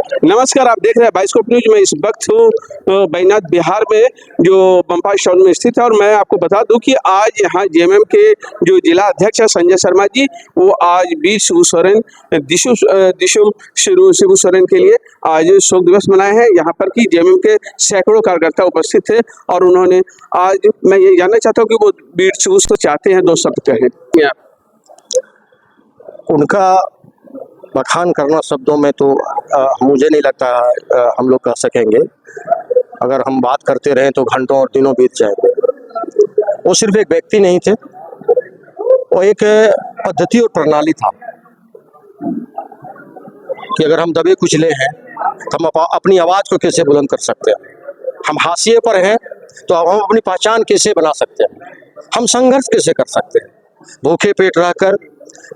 नमस्कार, आप देख रहे हैं बाइस्कोप न्यूज में। इस वक्त हूँ बैजनाथ बिहार में, जो बम्पा स्टॉल में स्थित है। और मैं आपको बता दूं कि आज यहाँ जेएमएम के जो जिला अध्यक्ष है संजय शर्मा जी, वो आज वीर शिबू सोरेन शिबू सोरेन के लिए आज शोक दिवस मनाए हैं। यहाँ पर कि जेएमएम के सैकड़ों कार्यकर्ता उपस्थित थे और उन्होंने आज, मैं ये जानना चाहता हूँ कि वो वीर शिबू को चाहते हैं, 2 शब्द कहें। उनका बखान करना शब्दों में तो मुझे नहीं लगता हम लोग कह सकेंगे। अगर हम बात करते रहे तो घंटों और दिनों बीत जाएंगे। वो सिर्फ एक व्यक्ति नहीं थे, वो एक पद्धति और प्रणाली था कि अगर हम दबे कुचले हैं तो हम अपनी आवाज़ को कैसे बुलंद कर सकते हैं। हम हाशिए पर हैं तो हम अपनी पहचान कैसे बना सकते हैं। हम संघर्ष कैसे कर सकते हैं। भूखे पेट रहकर,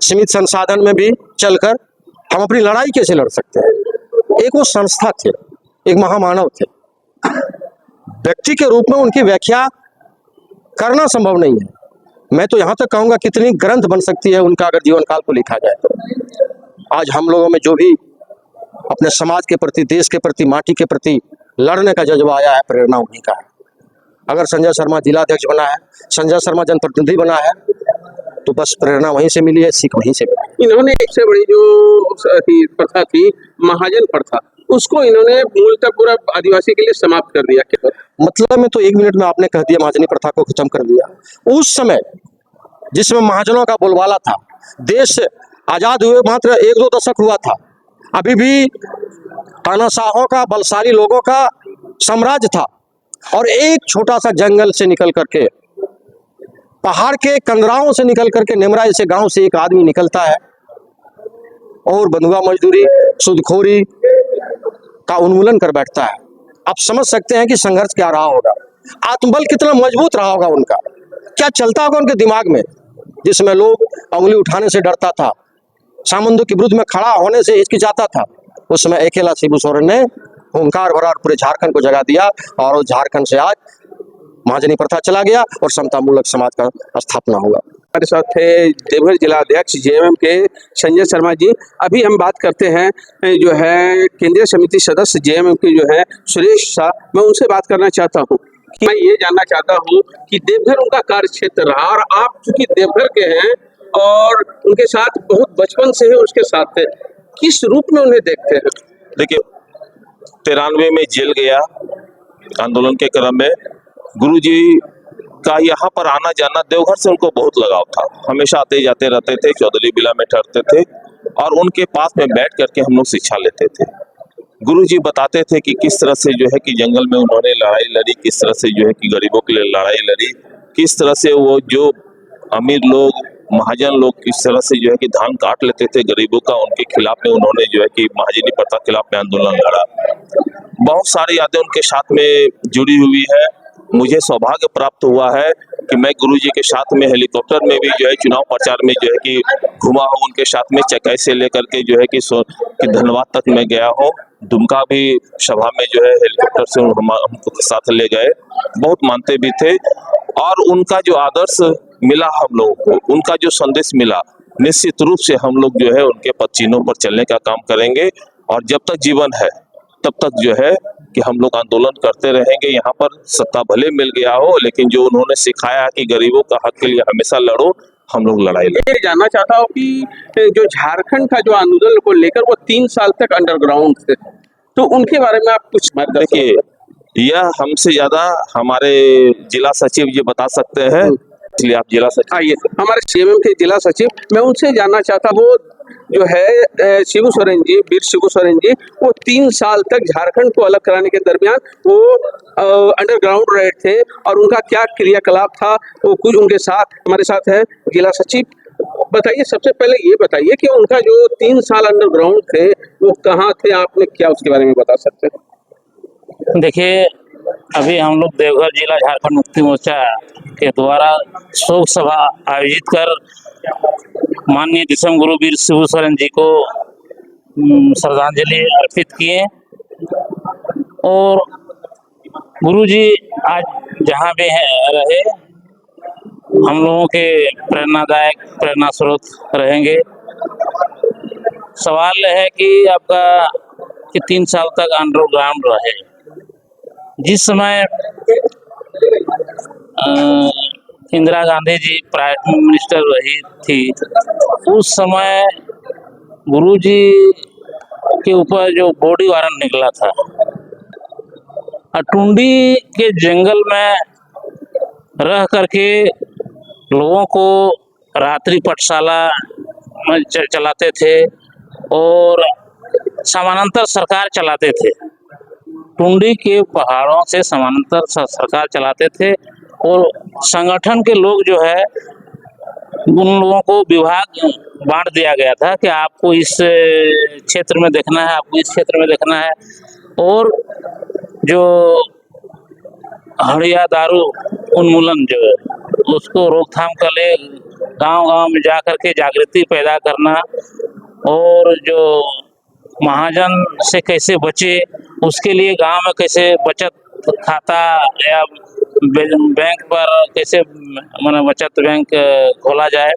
सीमित संसाधन में भी चलकर हम अपनी लड़ाई कैसे लड़ सकते हैं। एक वो संस्था थे, एक महामानव थे। व्यक्ति के रूप में उनकी व्याख्या करना संभव नहीं है। मैं तो यहाँ तक कहूँगा कितनी ग्रंथ बन सकती है उनका अगर जीवन काल को लिखा जाए तो। आज हम लोगों में जो भी अपने समाज के प्रति, देश के प्रति, माटी के प्रति लड़ने का जज्बा आया है, प्रेरणा उन्हीं का है। अगर संजय शर्मा जिलाध्यक्ष बना है, संजय शर्मा जनप्रतिनिधि बना है, तो बस प्रेरणा वहीं से मिली है, सीख वहीं से मिली। इन्होंने सबसे बड़ी जो प्रथा थी, महाजन प्रथा, उसको इन्होंने मूलतः पूरा आदिवासी के लिए समाप्त कर दिया। क्या मतलब में तो 1 मिनट में आपने कह दिया, महाजनी प्रथा को खत्म कर दिया। उस समय जिसमें महाजनों का बोलबाला था, देश आजाद हुए मात्र 1-2 दशक हुआ था, अभी भी तानाशाहों का, बलशाली लोगों का साम्राज्य था। और एक छोटा सा जंगल से निकल करके, पहाड़ के कंदराओं से निकल करके, नेमरा जैसे गांव से एक आदमी निकलता है और बंधुआ मजदूरी, सूदखोरी का उन्मूलन कर बैठता है। आप समझ सकते हैं कि संघर्ष क्या रहा होगा, आत्मबल कितना मजबूत रहा होगा उनका, क्या चलता होगा उनके दिमाग में, जिसमें लोग उंगली उठाने से डरता था, सामंतों के विरुद्ध में खड़ा होने से हिचकिचाता था। उस समय अकेला शिबू सोरेन ने हुंकार भरा और पूरे झारखंड को जगा दिया। और उस झारखंड से आज महाजनी प्रथा चला गया और समता मूलक समाज का स्थापना हुआ। हमारे साथ थे देवघर जिला अध्यक्ष जेएमएम के संजय शर्मा जी। अभी हम बात करते हैं जो है केंद्रीय समिति सदस्य जेएमएम के जो है सुरेश शाह, मैं उनसे बात करना चाहता हूँ कि मैं ये जानना चाहता हूँ कि देवघर उनका कार्य क्षेत्र रहा और आप चूंकि देवघर के हैं और उनके साथ बहुत बचपन से ही उसके साथ थे, किस रूप में उन्हें देखते हैं? देखिए, 93 में जेल गया आंदोलन के क्रम में। गुरुजी का यहाँ पर आना जाना, देवघर से उनको बहुत लगाव था। हमेशा आते जाते रहते थे, चौधरी बिला में ठहरते थे और उनके पास में बैठ करके हम लोग शिक्षा लेते थे। गुरुजी बताते थे कि किस तरह से जो है कि जंगल में उन्होंने लड़ाई लड़ी, किस तरह से जो है कि गरीबों के लिए लड़ाई लड़ी, किस तरह से वो जो अमीर लोग, महाजन लोग किस तरह से जो है कि धान काट लेते थे गरीबों का, उनके खिलाफ में उन्होंने जो है कि महाजनी प्रथा खिलाफ में आंदोलन लड़ा। बहुत सारी यादें उनके साथ में जुड़ी हुई है। मुझे सौभाग्य प्राप्त हुआ है कि मैं गुरुजी के साथ में हेलीकॉप्टर में भी जो है चुनाव प्रचार में जो है कि घुमा हूँ उनके साथ में। चकाई से लेकर के जो है कि धनबाद तक मैं गया हूँ। दुमका भी सभा में जो है हेलीकॉप्टर से हमको साथ ले गए, बहुत मानते भी थे। और उनका जो आदर्श मिला हम लोगों को, उनका जो संदेश मिला, निश्चित रूप से हम लोग जो है उनके पद चिन्हों पर चलने का काम करेंगे। और जब तक जीवन है तब तक जो है कि हम लोग आंदोलन करते रहेंगे। यहाँ पर सत्ता भले मिल गया हो, लेकिन जो उन्होंने सिखाया कि गरीबों का हक के लिए हमेशा लड़ो, हम लोग लड़ाई लड़ेंगे। ये जानना चाहता हूँ कि जो झारखंड का जो आंदोलन को लेकर वो 3 साल तक अंडरग्राउंड थे, तो उनके बारे में आप कुछ देखिए, यह हमसे ज्यादा हमारे जिला सचिव जी बता सकते हैं, इसलिए आप जिला सचिव। आइए, हमारे जेएमएम के जिला सचिव, मैं उनसे जानना चाहता हूँ, वो जो है शिबू सोरेन जी, वीर शिबू सोरेन जी, वो 3 साल तक झारखंड को अलग कराने के दरमियान वो अंडरग्राउंड रहे थे और उनका क्या क्रियाकलाप था, वो कुछ उनके साथ हमारे साथ है जिला सचिव। बताइए, सबसे पहले ये बताइए कि उनका जो 3 साल अंडरग्राउंड थे वो कहाँ थे, आपने क्या उसके बारे में बता सकते हैं? देखिए, अभी हम लोग देवघर जिला झारखंड मुक्ति मोर्चा के द्वारा शोक सभा आयोजित कर माननीय दिसम गुरु वीर शिबू सोरेन जी को श्रद्धांजलि अर्पित किए। और गुरु जी आज जहाँ भी हैं रहे, हम लोगों के प्रेरणादायक, प्रेरणा स्रोत रहेंगे। सवाल है कि आपका कि 3 साल तक अंडरग्राउंड रहे। जिस समय इंदिरा गांधी जी प्राइम मिनिस्टर रही थी, उस समय गुरुजी के ऊपर जो बॉडी वारंट निकला था, टुंडी के जंगल में रह करके लोगों को रात्रि पाठशाला में चलाते थे और समानांतर सरकार चलाते थे। टुंडी के पहाड़ों से समानांतर सरकार चलाते थे और संगठन के लोग जो है उन लोगों को विभाग बांट दिया गया था कि आपको इस क्षेत्र में देखना है, आपको इस क्षेत्र में देखना है। और जो हड़िया दारू उन्मूलन जो है उसको रोकथाम के लिए गांव-गांव में जा करके जागृति पैदा करना और जो महाजन से कैसे बचे, उसके लिए गांव में कैसे बचत खाता या बैंक पर कैसे माने बचत बैंक खोला जाए,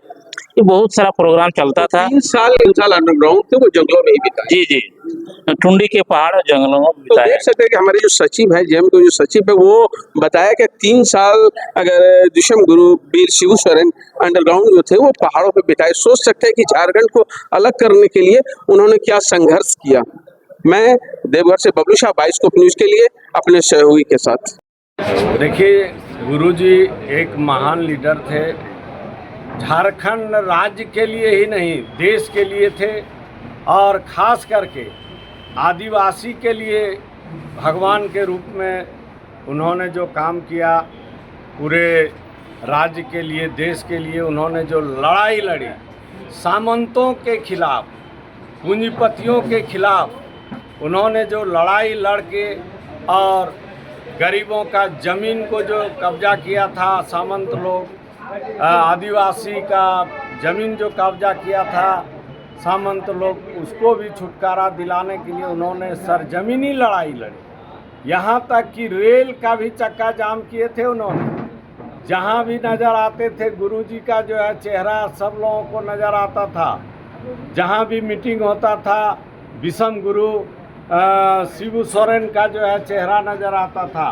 ये बहुत सारा प्रोग्राम चलता था। 3 साल अंडरग्राउंड थे, वो जंगलों में ही बिताए। जी जी, टुंडी के पहाड़ और जंगलों में तो बिताए। देख सकते हैं कि हमारे जो सचिव है, जेएम के जो सचिव है, वो बताया कि 3 साल अगर दिशम गुरु वीर शिबू सोरेन अंडरग्राउंड जो थे वो पहाड़ों पे बिताए। सोच सकते हैं कि झारखंड को अलग करने के लिए उन्होंने क्या संघर्ष किया। मैं देवघर से बबलू शाह, बाइस्कोप न्यूज के लिए अपने सहयोगी के साथ। देखिए, गुरुजी एक महान लीडर थे। झारखंड राज्य के लिए ही नहीं, देश के लिए थे और ख़ास करके आदिवासी के लिए भगवान के रूप में उन्होंने जो काम किया, पूरे राज्य के लिए, देश के लिए उन्होंने जो लड़ाई लड़ी, सामंतों के खिलाफ, पूंजीपतियों के खिलाफ उन्होंने जो लड़ाई लड़ के और गरीबों का ज़मीन को जो कब्जा किया था, सामंत लोग आदिवासी का ज़मीन जो कब्जा किया था सामंत लोग, उसको भी छुटकारा दिलाने के लिए उन्होंने सरजमीनी लड़ाई लड़ी। यहाँ तक कि रेल का भी चक्का जाम किए थे उन्होंने। जहाँ भी नज़र आते थे गुरुजी का जो है चेहरा सब लोगों को नज़र आता था। जहाँ भी मीटिंग होता था विषम गुरु शिबू सोरेन का जो है चेहरा नज़र आता था।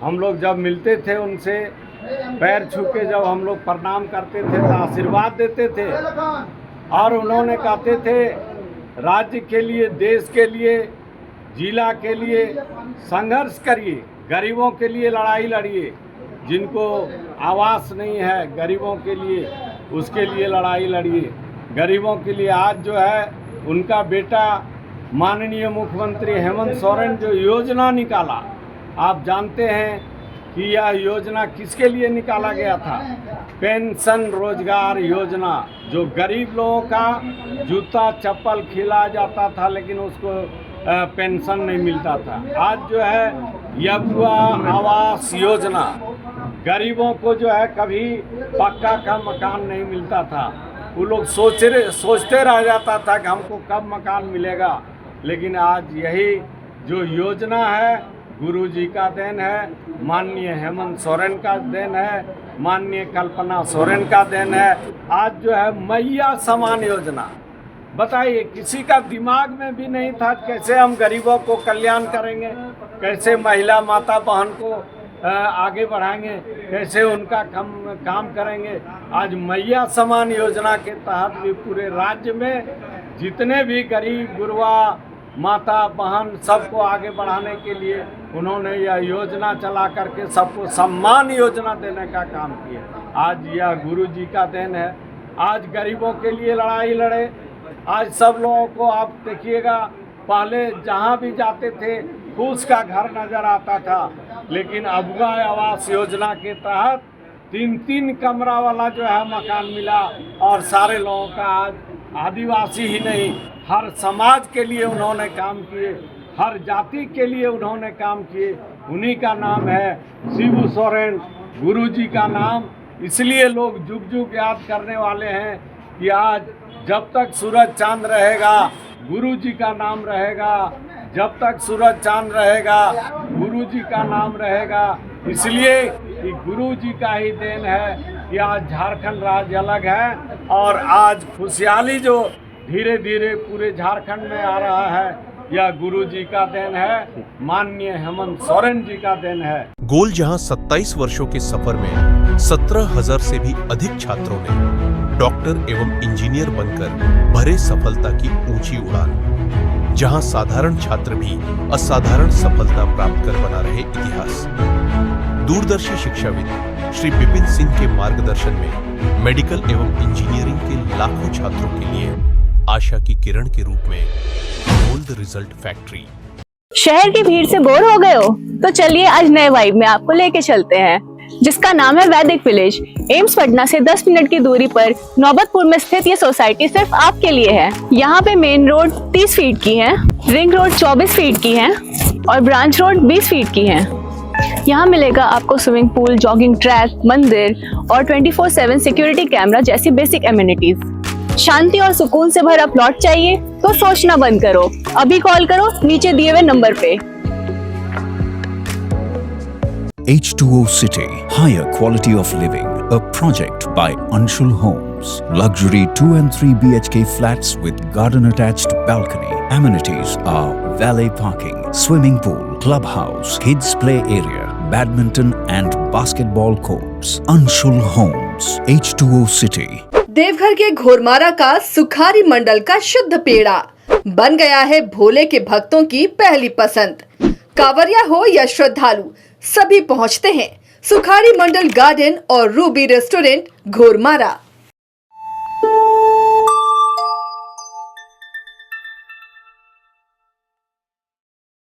हम लोग जब मिलते थे उनसे, पैर छू के जब हम लोग प्रणाम करते थे तो आशीर्वाद देते थे और उन्होंने कहते थे राज्य के लिए, देश के लिए, जिला के लिए संघर्ष करिए, गरीबों के लिए लड़ाई लड़िए, जिनको आवास नहीं है गरीबों के लिए, उसके लिए लड़ाई लड़िए, गरीबों के लिए। आज जो है उनका बेटा माननीय मुख्यमंत्री हेमंत सोरेन जो योजना निकाला, आप जानते हैं कि यह योजना किसके लिए निकाला गया था? पेंशन रोजगार योजना, जो गरीब लोगों का जूता चप्पल खिलाया जाता था लेकिन उसको पेंशन नहीं मिलता था। आज जो है युवा आवास योजना, गरीबों को जो है कभी पक्का का मकान नहीं मिलता था। वो लोग सोचते रह जाता था कि हमको कब मकान मिलेगा, लेकिन आज यही जो योजना है गुरुजी का देन है, माननीय हेमंत सोरेन का देन है, माननीय कल्पना सोरेन का देन है। आज जो है मैया समान योजना, बताइए किसी का दिमाग में भी नहीं था कैसे हम गरीबों को कल्याण करेंगे, कैसे महिला माता बहन को आगे बढ़ाएंगे, कैसे उनका काम करेंगे। आज मैया समान योजना के तहत भी पूरे राज्य में जितने भी गरीब गुरबा माता बहन सबको आगे बढ़ाने के लिए उन्होंने यह योजना चला करके सबको सम्मान योजना देने का काम किया। आज यह गुरुजी का देन है। आज गरीबों के लिए लड़ाई लड़े। आज सब लोगों को आप देखिएगा, पहले जहाँ भी जाते थे फूस का घर नज़र आता था, लेकिन अबुआ आवास योजना के तहत 3-3 कमरा वाला जो है मकान मिला और सारे लोगों का आज आदिवासी ही नहीं हर समाज के लिए उन्होंने काम किए, हर जाति के लिए उन्होंने काम किए। उन्हीं का नाम है शिबू सोरेन, गुरुजी का नाम इसलिए लोग जुग जुग याद करने वाले हैं कि आज जब तक सूरज चांद रहेगा गुरुजी का नाम रहेगा, जब तक सूरज चांद रहेगा गुरुजी का नाम रहेगा। इसलिए कि गुरुजी का ही देन है कि आज झारखंड राज्य अलग है और आज खुशहाली जो धीरे धीरे पूरे झारखंड में आ रहा है, यह गुरु जी का देन है, माननीय हेमंत सोरेन जी का देन है। गोल जहां 27 वर्षों के सफर में 17,000 से भी अधिक छात्रों ने डॉक्टर एवं इंजीनियर बनकर भरे सफलता की ऊंची उड़ान, जहां साधारण छात्र भी असाधारण सफलता प्राप्त कर बना रहे इतिहास। दूरदर्शी शिक्षाविद श्री विपिन सिंह के मार्गदर्शन में मेडिकल एवं इंजीनियरिंग के लाखों छात्रों के लिए आशा की किरण के रूप में गोल्ड रिजल्ट फैक्ट्री। शहर की भीड़ से बोर हो गए हो? तो चलिए आज नए वाइब में आपको लेके चलते हैं, जिसका नाम है वैदिक विलेज। एम्स पटना से 10 मिनट की दूरी पर नौबतपुर में स्थित ये सोसाइटी सिर्फ आपके लिए है। यहाँ पे मेन रोड 30 फीट की है, रिंग रोड 24 फीट की है और ब्रांच रोड 20 फीट की है। यहाँ मिलेगा आपको स्विमिंग पूल, जॉगिंग ट्रैक, मंदिर और 24/7 सिक्योरिटी कैमरा जैसी बेसिक एमिनिटीज। शांति और सुकून से भरा प्लॉट चाहिए तो सोचना बंद करो, अभी कॉल करो नीचे दिए हुए नंबर पे। H2O City, higher quality of living, a project by Anshul Homes. Luxury 2 and 3 BHK flats with garden attached balcony. Amenities are valet parking, swimming pool, clubhouse, kids play area, badminton and basketball courts. Anshul Homes, H2O City. Deoghar के घोरमारा का सुखारी मंडल का शुद्ध पेड़ा बन गया है भोले के भक्तों की पहली पसंद। कांवरिया हो या श्रद्धालु, सभी पहुंचते हैं सुखारी मंडल गार्डन और रूबी रेस्टोरेंट घोरमारा।